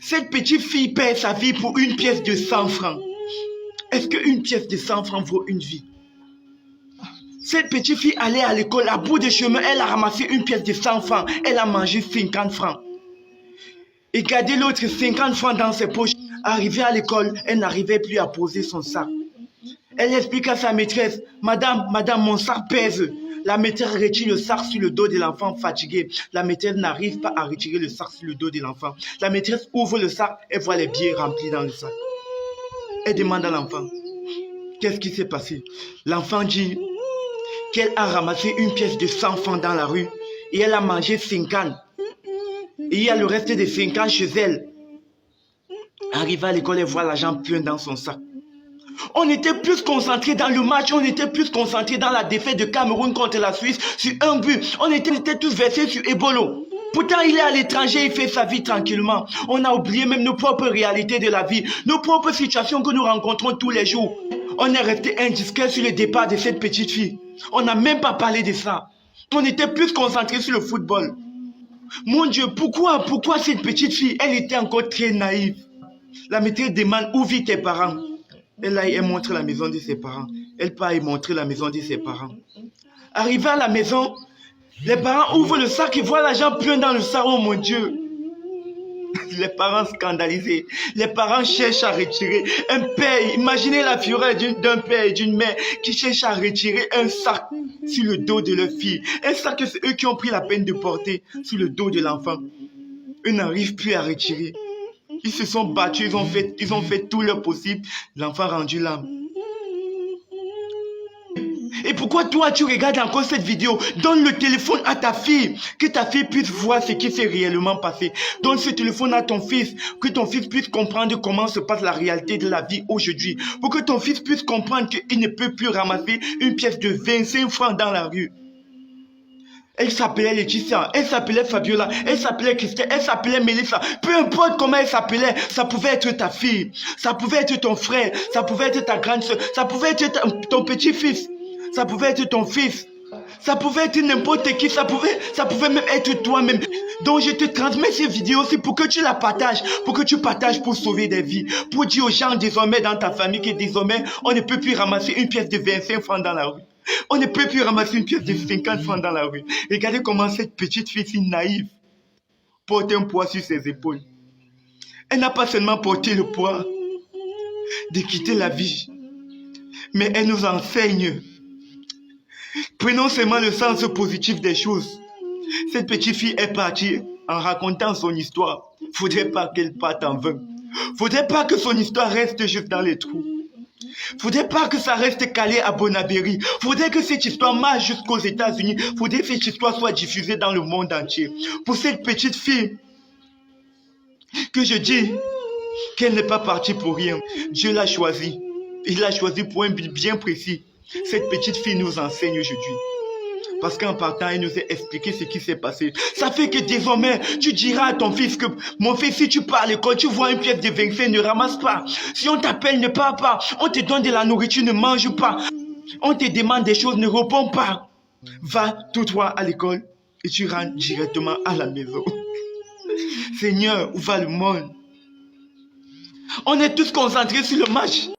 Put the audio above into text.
Cette petite fille perd sa vie pour une pièce de 100 francs. Est-ce qu'une pièce de 100 francs vaut une vie? Cette petite fille allait à l'école, à bout de chemin, elle a ramassé une pièce de 100 francs. Elle a mangé 50 francs. Et gardé l'autre 50 francs dans ses poches. Arrivée à l'école, elle n'arrivait plus à poser son sac. Elle explique à sa maîtresse, Madame, mon sac pèse. La maîtresse retire le sac sur le dos de l'enfant fatigué. La maîtresse n'arrive pas à retirer le sac sur le dos de l'enfant. La maîtresse ouvre le sac et voit les billets remplis dans le sac. Elle demande à l'enfant, qu'est-ce qui s'est passé? L'enfant dit qu'elle a ramassé une pièce de 100 francs dans la rue et elle a mangé 50. Et il y a le reste des 50 chez elle. Arrivée à l'école, elle voit l'argent plein dans son sac. On était plus concentrés dans le match, on était plus concentrés dans la défaite de Cameroun contre la Suisse sur un but. On était tous versés sur Ebolo. Pourtant, il est à l'étranger, il fait sa vie tranquillement. On a oublié même nos propres réalités de la vie, nos propres situations que nous rencontrons tous les jours. On est resté indiscret sur le départ de cette petite fille. On n'a même pas parlé de ça. On était plus concentrés sur le football. Mon Dieu, pourquoi cette petite fille, elle était encore très naïve. La maîtresse demande où vivent tes parents. Elle montre la maison de ses parents. Elle part et montrer la maison de ses parents. Arrivée à la maison, les parents ouvrent le sac et voient l'argent plein dans le sac. Oh mon Dieu! Les parents scandalisés. Les parents cherchent à retirer un père. Imaginez la fureur d'un père et d'une mère qui cherchent à retirer un sac sur le dos de leur fille. Un sac que c'est eux qui ont pris la peine de porter sur le dos de l'enfant. Eux n'arrivent plus à retirer. Ils se sont battus, ils ont fait tout leur possible. L'enfant a rendu l'âme. Et pourquoi toi tu regardes encore cette vidéo? Donne le téléphone à ta fille, que ta fille puisse voir ce qui s'est réellement passé. Donne ce téléphone à ton fils, que ton fils puisse comprendre comment se passe la réalité de la vie aujourd'hui. Pour que ton fils puisse comprendre qu'il ne peut plus ramasser une pièce de 25 francs dans la rue. Elle s'appelait Laetitia, elle s'appelait Fabiola, elle s'appelait Christelle, elle s'appelait Mélissa. Peu importe comment elle s'appelait, ça pouvait être ta fille, ça pouvait être ton frère, ça pouvait être ta grande soeur, ça pouvait être ton petit-fils, ça pouvait être ton fils, ça pouvait être n'importe qui, ça pouvait même être toi-même. Donc je te transmets ces vidéos aussi pour que tu la partages, pour que tu partages pour sauver des vies, pour dire aux gens désormais dans ta famille que désormais on ne peut plus ramasser une pièce de 25 francs dans la rue. On ne peut plus ramasser une pièce de 50 francs dans la rue. Regardez comment cette petite fille si naïve porte un poids sur ses épaules. Elle n'a pas seulement porté le poids de quitter la vie, mais elle nous enseigne. Prenons seulement le sens positif des choses. Cette petite fille est partie en racontant son histoire. Faudrait pas qu'elle parte en vain. Faudrait pas que son histoire reste juste dans les trous. Faudrait pas que ça reste calé à Bonabéry. Faudrait que cette histoire marche jusqu'aux États-Unis. Faudrait que cette histoire soit diffusée dans le monde entier. Pour cette petite fille, que je dis qu'elle n'est pas partie pour rien. Dieu l'a choisie. Il l'a choisie pour un but bien précis. Cette petite fille nous enseigne aujourd'hui. Parce qu'en partant, elle nous a expliqué ce qui s'est passé. Ça fait que désormais, tu diras à ton fils que, mon fils, si tu pars à l'école, tu vois une pièce de 25, ne ramasse pas. Si on t'appelle, ne pars pas. On te donne de la nourriture, ne mange pas. On te demande des choses, ne réponds pas. Va tout droit à l'école et tu rentres directement à la maison. Seigneur, où va le monde? On est tous concentrés sur le match.